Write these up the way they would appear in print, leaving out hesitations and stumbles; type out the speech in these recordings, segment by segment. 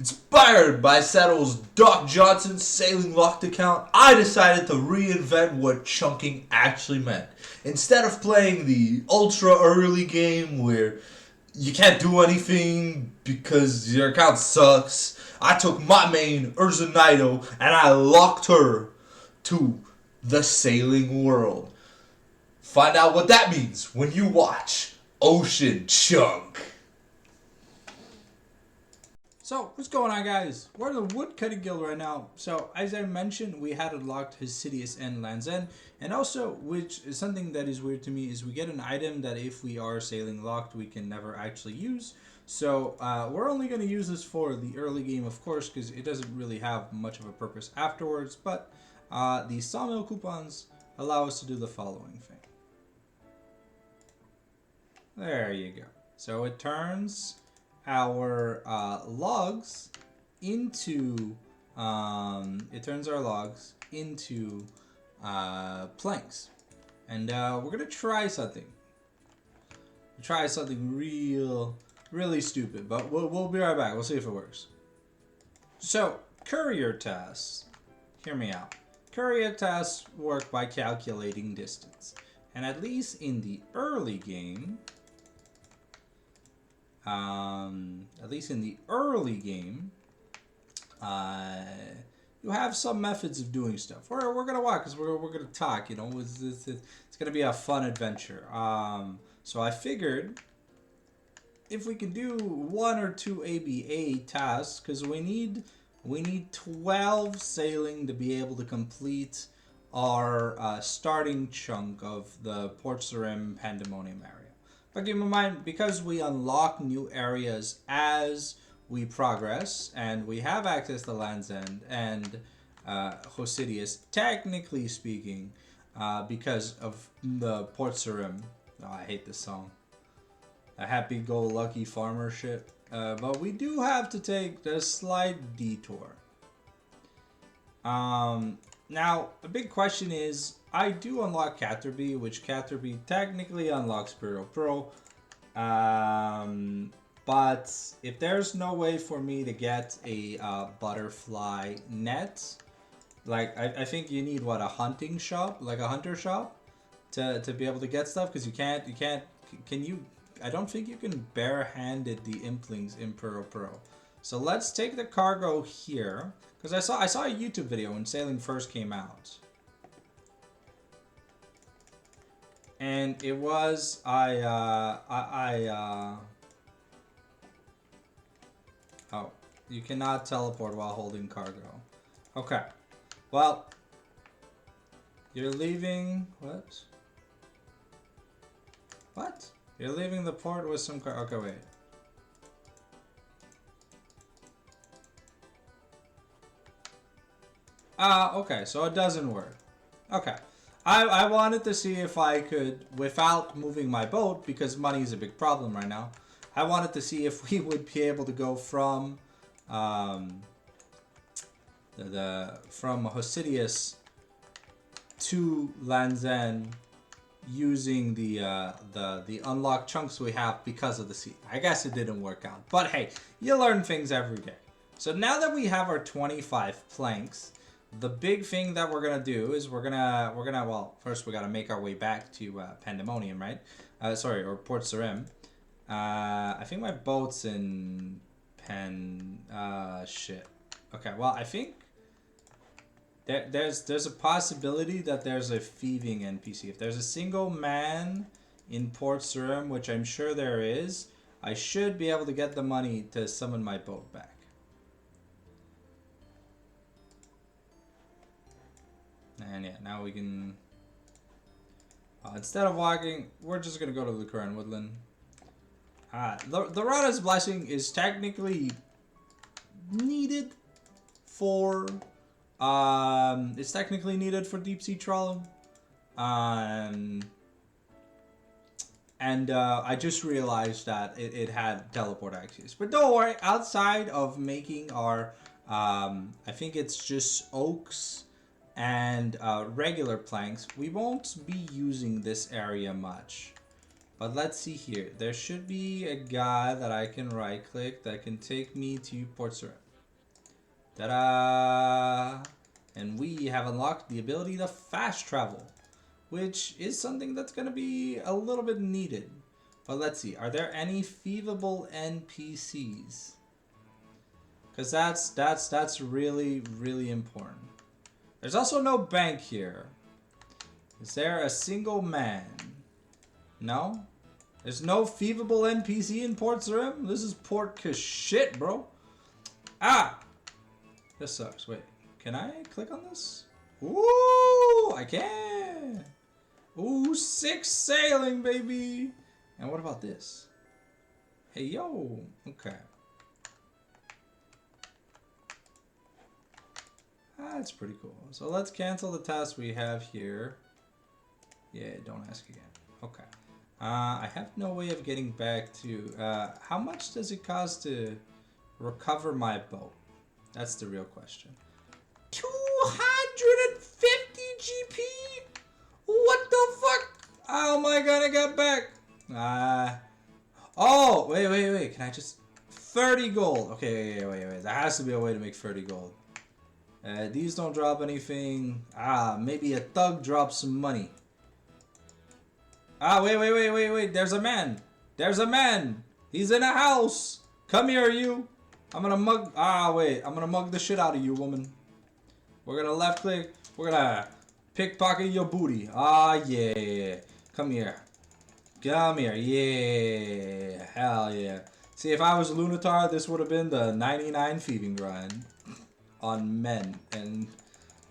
Inspired by Settle's Doc Johnson sailing locked account, I decided to reinvent what chunking actually meant. Instead of playing the ultra early game where you can't do anything because your account sucks, I took my main, Urza Naito, and I locked her to the sailing world. Find out what that means when you watch Ocean Chunk. So, what's going on, guys? We're in the Woodcutting Guild right now. So, as I mentioned, we had unlocked Hesidious and Land's End. And also, which is something that is weird to me, is we get an item that if we are sailing locked, we can never actually use. So, we're only going to use this for the early game, of course, because it doesn't really have much of a purpose afterwards. But the sawmill coupons allow us to do the following thing. There you go. So, it turns our logs into planks, and we're gonna try something really stupid, but we'll be right back. We'll see if it works. So courier tasks, hear me out. Courier tasks work by calculating distance, and at least in the early game, you have some methods of doing stuff. We're gonna walk because we're gonna talk. You know, it's gonna be a fun adventure. So I figured if we can do 1 or 2 ABA tasks, because we need 12 sailing to be able to complete our starting chunk of the Port Sarim Pandemonium area. But keep in mind, because we unlock new areas as we progress, and we have access to Land's End and Hosidious, technically speaking, because of the Port Sarim. Oh, I hate this song. A happy-go-lucky farmer shit. But we do have to take the slight detour. Now, the big question is, I do unlock Caterpie, which Caterpie technically unlocks Burial Pro. But if there's no way for me to get a butterfly net, like I think you need what, a hunting shop, like a hunter shop, to be able to get stuff, because can you? I don't think you can barehanded the implings in Burial Pro. So let's take the cargo here, because I saw a YouTube video when sailing first came out. And it was oh, you cannot teleport while holding cargo. Okay. Well, you're leaving what? What? You're leaving the port with some car. Okay, wait. Okay, so it doesn't work. Okay. I wanted to see if I could, without moving my boat, because money is a big problem right now, I wanted to see if we would be able to go from from Hosidious to Land's End using the unlocked chunks we have because of the sea. I guess it didn't work out, but hey, you learn things every day. So now that we have our 25 planks, the big thing that we're gonna do is we're gonna well, first we gotta make our way back to Pandemonium, right? Sorry, or Port Sarim. I think my boat's in shit. Okay, well, I think there's a possibility that there's a thieving NPC. If there's a single man in Port Sarim, which I'm sure there is, I should be able to get the money to summon my boat back. And yeah, now we can... instead of walking, we're just going to go to the current woodland. The Rada's Blessing is technically needed for... it's technically needed for deep sea trawling. And I just realized that it had teleport access. But don't worry, outside of making our... I think it's just oaks and regular planks, we won't be using this area much. But let's see here. There should be a guy that I can right click that can take me to Port Sarim. Ta-da! And we have unlocked the ability to fast travel, which is something that's going to be a little bit needed. But let's see, are there any feasible NPCs? Because that's really, really important. There's also no bank here. Is there a single man? No? There's no feasible NPC in Port Sarim? This is Port shit, bro. Ah! This sucks. Wait, can I click on this? Ooh, I can. Ooh, 6 sailing, baby. And what about this? Hey, yo. Okay. That's pretty cool. So let's cancel the task we have here. Yeah, don't ask again. Okay. I have no way of getting back to... how much does it cost to recover my boat? That's the real question. 250 GP? What the fuck? Oh my god, I got back. Oh, wait. Can I just... 30 gold. Okay, wait. There has to be a way to make 30 gold. These don't drop anything. Maybe a thug drops some money. Wait. There's a man. He's in a house. Come here, you. I'm gonna mug. I'm gonna mug the shit out of you, woman. We're gonna left click. We're gonna pickpocket your booty. Yeah. Come here. Yeah. Hell yeah. See, if I was Lunatar, this would have been the 99 thieving grind on men, and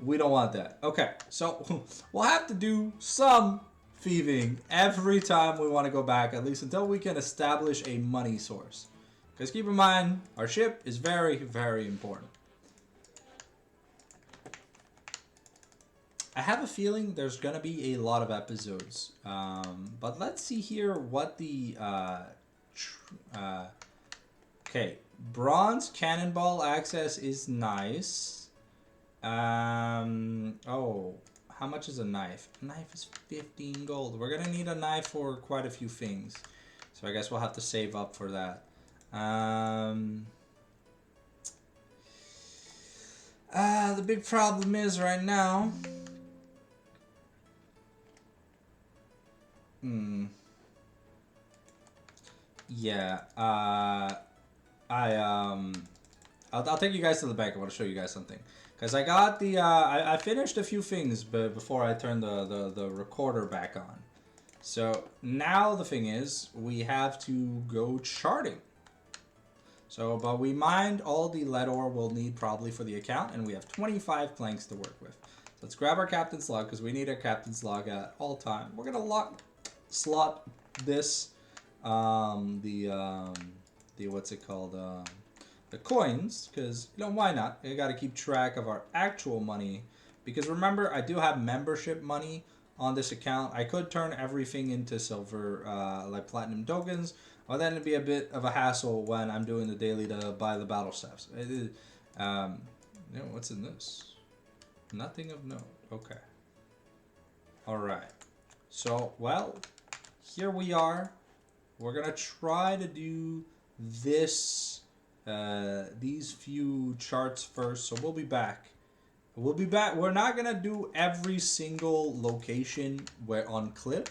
we don't want that. Okay, so we'll have to do some thieving every time we want to go back, at least until we can establish a money source. Because keep in mind, our ship is very, very important. I have a feeling there's gonna be a lot of episodes, but let's see here what the okay, bronze cannonball access is nice. Oh, how much is a knife? A knife is 15 gold. We're gonna need a knife for quite a few things, so I guess we'll have to save up for that. The big problem is right now. Yeah. I'll take you guys to the bank. I want to show you guys something. Because I got the, I finished a few things before I turned the recorder back on. So now the thing is, we have to go charting. So, but we mined all the lead ore we'll need probably for the account, and we have 25 planks to work with. So let's grab our captain's log, because we need our captain's log at all time. We're going to slot this, what's it called, the coins, because, you know, why not? You got to keep track of our actual money, because remember, I do have membership money on this account. I could turn everything into silver, like platinum tokens, or then it'd be a bit of a hassle when I'm doing the daily to buy the battle staffs. You know, what's in this? Nothing of note. Okay. All right. So, well, here we are. We're gonna try to do this, these few charts first. So we'll be back. We're not gonna do every single location on clip.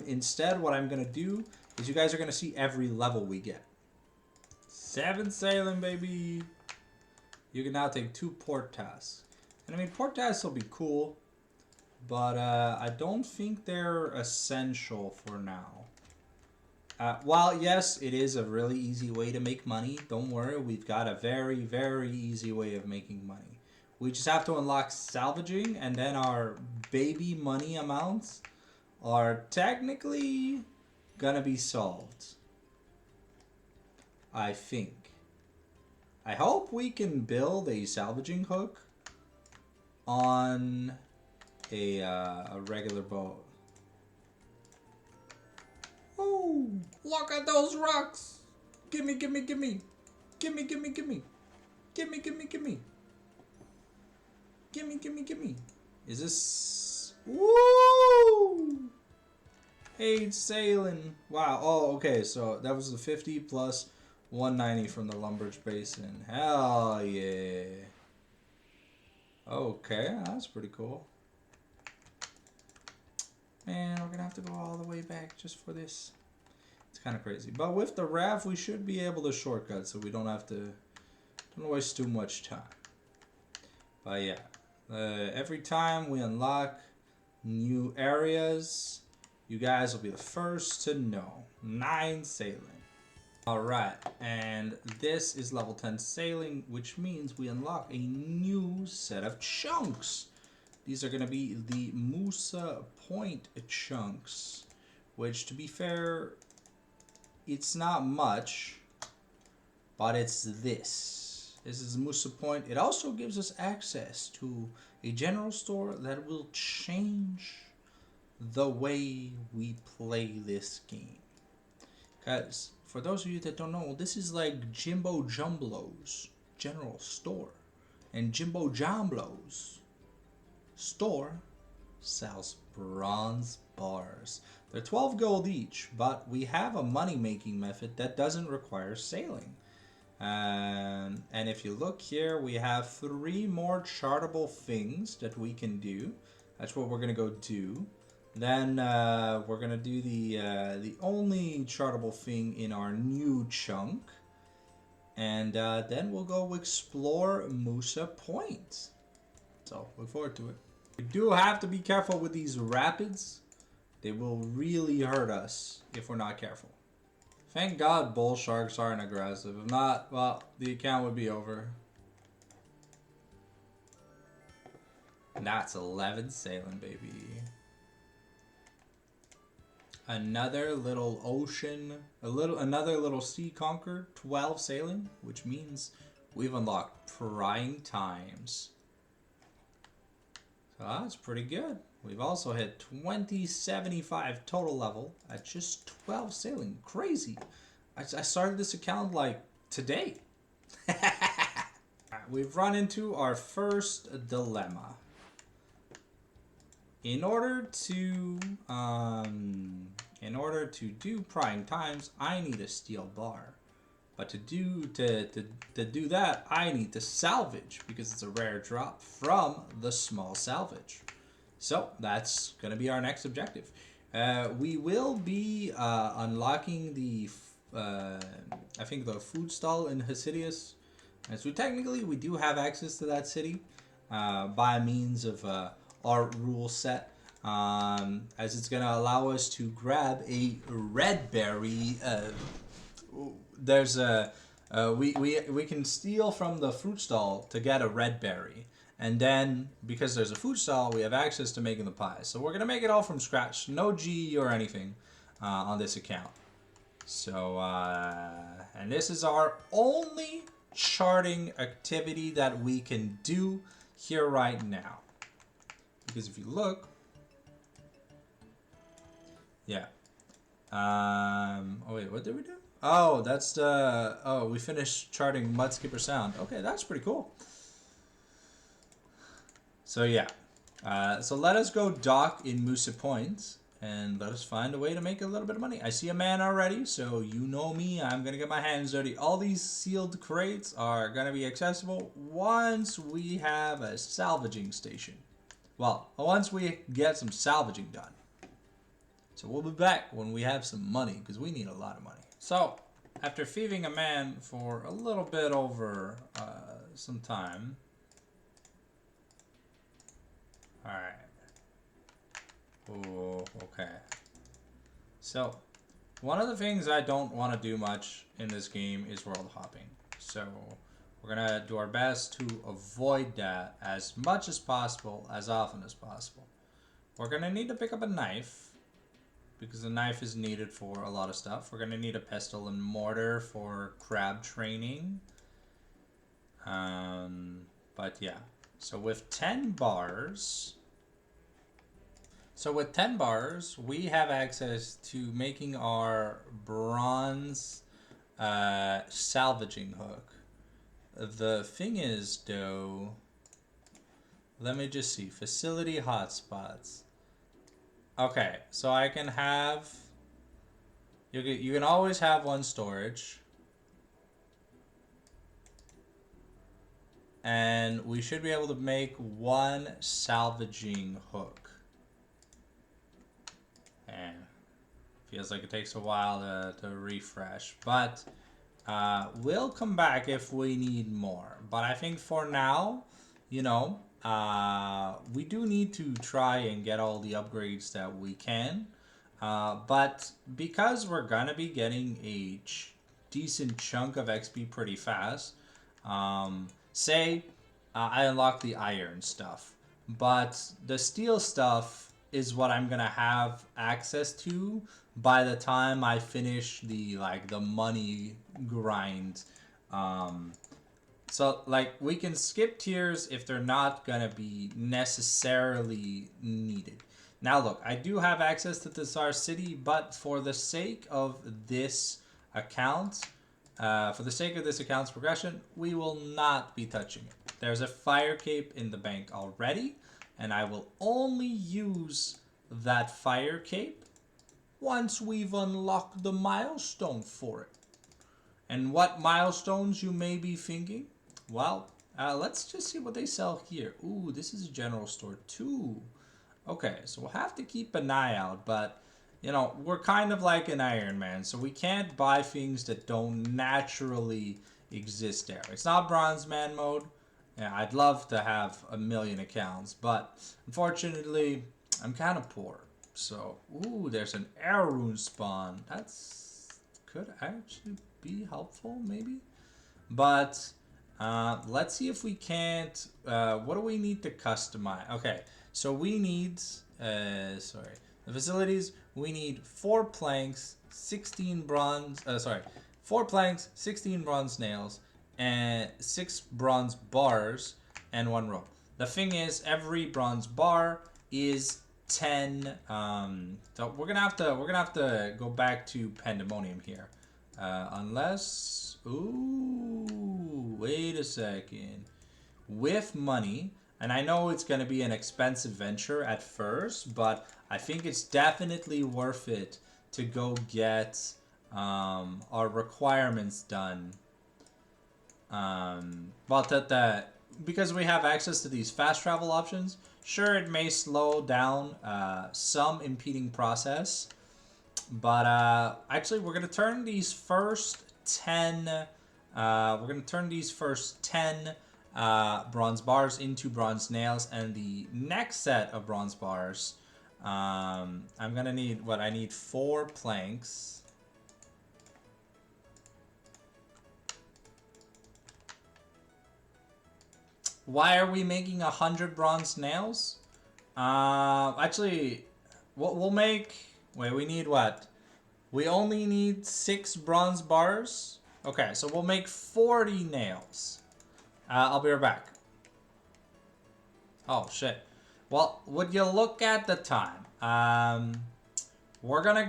Instead what I'm gonna do is you guys are gonna see every level we get. 7 sailing, baby. You can now take 2 port tasks. And I mean, port tasks will be cool, but I don't think they're essential for now. While yes, it is a really easy way to make money, don't worry, we've got a very, very easy way of making money. We just have to unlock salvaging, and then our baby money amounts are technically gonna be solved. I think. I hope we can build a salvaging hook on a regular boat. Oh, look at those rocks! Gimme. Is this... Woo! 8 sailing. Wow. Oh, okay. So that was the 50 plus 190 from the Lumbridge Basin. Hell yeah. Okay, that's pretty cool. Man, we're gonna have to go all the way back just for this. It's kind of crazy. But with the raft, we should be able to shortcut so we don't have to don't waste too much time. But yeah, every time we unlock new areas, you guys will be the first to know. 9 sailing. Alright, and this is level 10 sailing, which means we unlock a new set of chunks. These are going to be the Musa Point chunks, which, to be fair, it's not much, but it's this. This is Musa Point. It also gives us access to a general store that will change the way we play this game. Guys, for those of you that don't know, this is like Jimbo Jumblo's general store. And Jimbo Jumblo's store sells bronze bars. They're 12 gold each, but we have a money-making method that doesn't require sailing. And if you look here, we have 3 more chartable things that we can do. That's what we're going to go do. Then we're going to do the only chartable thing in our new chunk. And then we'll go explore Musa Point. So, look forward to it. We do have to be careful with these rapids. They will really hurt us if we're not careful. Thank God bull sharks aren't aggressive. If not, well, the account would be over. And that's 11 sailing, baby. Another little ocean, another little sea conquer, 12 sailing, which means we've unlocked prying times. So that's pretty good. We've also hit 2075 total level at just 12 sailing. Crazy. I started this account like today. We've run into our first dilemma. In order to do prying times, I need a steel bar. But to do that, I need to salvage because it's a rare drop from the small salvage. So that's gonna be our next objective. We will be unlocking the I think the food stall in Hasidius. And so technically we do have access to that city by means of our rule set, as it's gonna allow us to grab a red berry. There's a we can steal from the fruit stall to get a red berry, and then because there's a food stall, we have access to making the pies. So we're gonna make it all from scratch, no G or anything on this account. So and this is our only charting activity that we can do here right now. Because if you look, yeah. Oh wait, what did we do? Oh, that's the. Oh, we finished charting Mudskipper Sound. Okay, that's pretty cool. So yeah, so let us go dock in Musa Point and let us find a way to make a little bit of money. I see a man already, so you know me. I'm gonna get my hands dirty. All these sealed crates are gonna be accessible once we have a salvaging station. Well, once we get some salvaging done. So we'll be back when we have some money, because we need a lot of money. So, after thieving a man for a little bit over some time. Alright. Oh, okay. So, one of the things I don't want to do much in this game is world hopping. So, we're going to do our best to avoid that as much as possible, as often as possible. We're going to need to pick up a knife, because the knife is needed for a lot of stuff. We're going to need a pestle and mortar for crab training. But yeah. So with 10 bars... we have access to making our bronze salvaging hook. The thing is, though, let me just see. Facility hotspots. Okay, so I can have... You can always have one storage. and we should be able to make one salvaging hook. And feels like it takes a while to refresh, but we'll come back if we need more. But I think for now, you know, we do need to try and get all the upgrades that we can. But because we're gonna be getting a decent chunk of XP pretty fast, say I unlock the iron stuff, but the steel stuff is what I'm gonna have access to by the time I finish the money grind. So like we can skip tiers if they're not gonna be necessarily needed. Now look, I do have access to the Tsar City, but for the sake of this account, for the sake of this account's progression, we will not be touching it. There's a fire cape in the bank already, and I will only use that fire cape once we've unlocked the milestone for it. And what milestones you may be thinking? Well, let's just see what they sell here. Ooh, this is a general store too. Okay, so we'll have to keep an eye out, but you know, we're kind of like an Iron Man, so we can't buy things that don't naturally exist there. It's not Bronze Man mode. Yeah, I'd love to have a million accounts, but unfortunately, I'm kind of poor. So, ooh, there's an air rune spawn. That's could actually be helpful, maybe. But let's see if we can't. What do we need to customize? Okay, so we need. Sorry, the facilities. We need 4 planks, 16 bronze. 4 planks, 16 bronze nails, and 6 bronze bars, and 1 rope. The thing is, every bronze bar is 10. So we're gonna have to go back to Pandemonium here, unless. Ooh, wait a second. With money, and I know it's gonna be an expensive venture at first, but I think it's definitely worth it to go get our requirements done. But because we have access to these fast travel options, sure, it may slow down some impeding process, but actually we're gonna turn these first 10 bronze bars into bronze nails, and the next set of bronze bars, I'm gonna need I need 4 planks. Why are we making 100 bronze nails? Actually, we'll make. Wait, we need what? We only need 6 bronze bars. Okay, so we'll make 40 nails. I'll be right back. Oh shit. Well, would you look at the time? We're gonna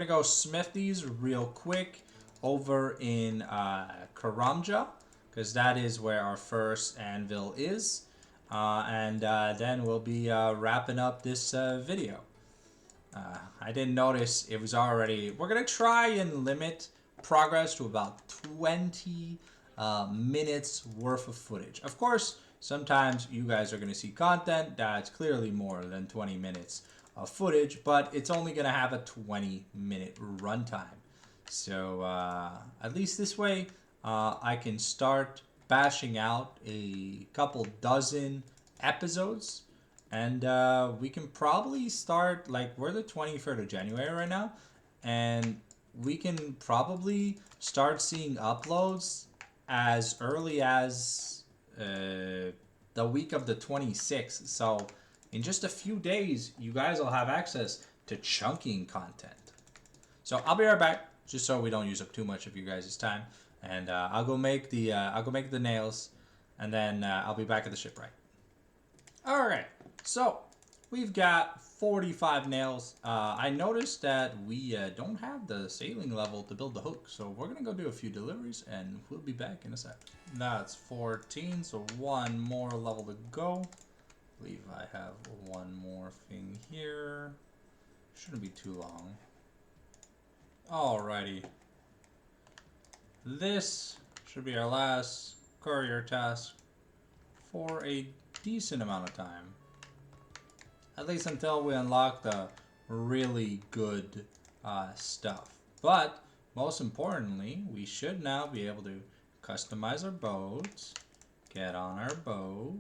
go smith these real quick over in Karamja, because that is where our first anvil is, and then we'll be wrapping up this video. I didn't notice it was already. We're gonna try and limit progress to about 20 minutes worth of footage. Of course, sometimes you guys are gonna see content that's clearly more than 20 minutes of footage, but it's only gonna have a 20-minute runtime. So at least this way, I can start bashing out a couple dozen episodes, and we can probably start, like, we're the 23rd of January right now, and we can probably start seeing uploads as early as the week of the 26th. So in just a few days, you guys will have access to chunking content. So I'll be right back, just so we don't use up too much of you guys' time, and I'll go make the nails, and then I'll be back at the shipwright. All right, so we've got 45 nails. I noticed that we don't have the sailing level to build the hook, so we're gonna go do a few deliveries, and we'll be back in a sec. That's 14, so 1 more level to go. I believe I have 1 more thing here. Shouldn't be too long. Alrighty. This should be our last courier task for a decent amount of time. At least until we unlock the really good stuff. But most importantly, we should now be able to customize our boats. Get on our boat.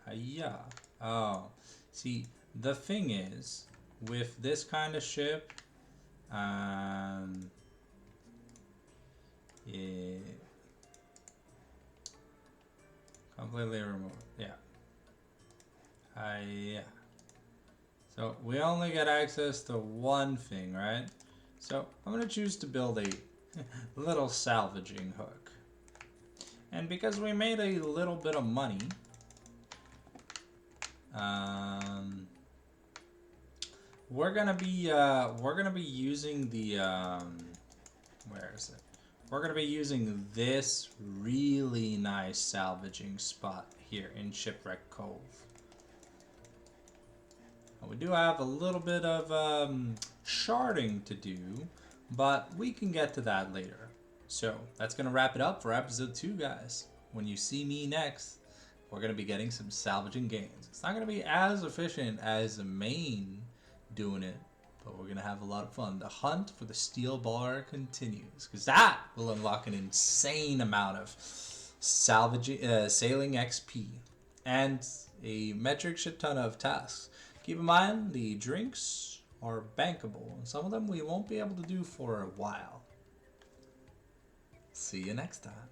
Hiya. Oh, see, the thing is, with this kind of ship, yeah, completely removed. Yeah. Yeah. So we only get access to one thing, right? So I'm gonna choose to build a little salvaging hook. And because we made a little bit of money, we're gonna be using the where is it? We're gonna be using this really nice salvaging spot here in Shipwreck Cove. We do have a little bit of sharding to do, but we can get to that later. So that's going to wrap it up for episode 2, guys. When you see me next, we're going to be getting some salvaging gains. It's not going to be as efficient as the main doing it, but we're going to have a lot of fun. The hunt for the steel bar continues, because that will unlock an insane amount of salvaging, sailing XP and a metric shit ton of tasks. Keep in mind, the drinks are bankable, and some of them we won't be able to do for a while. See you next time.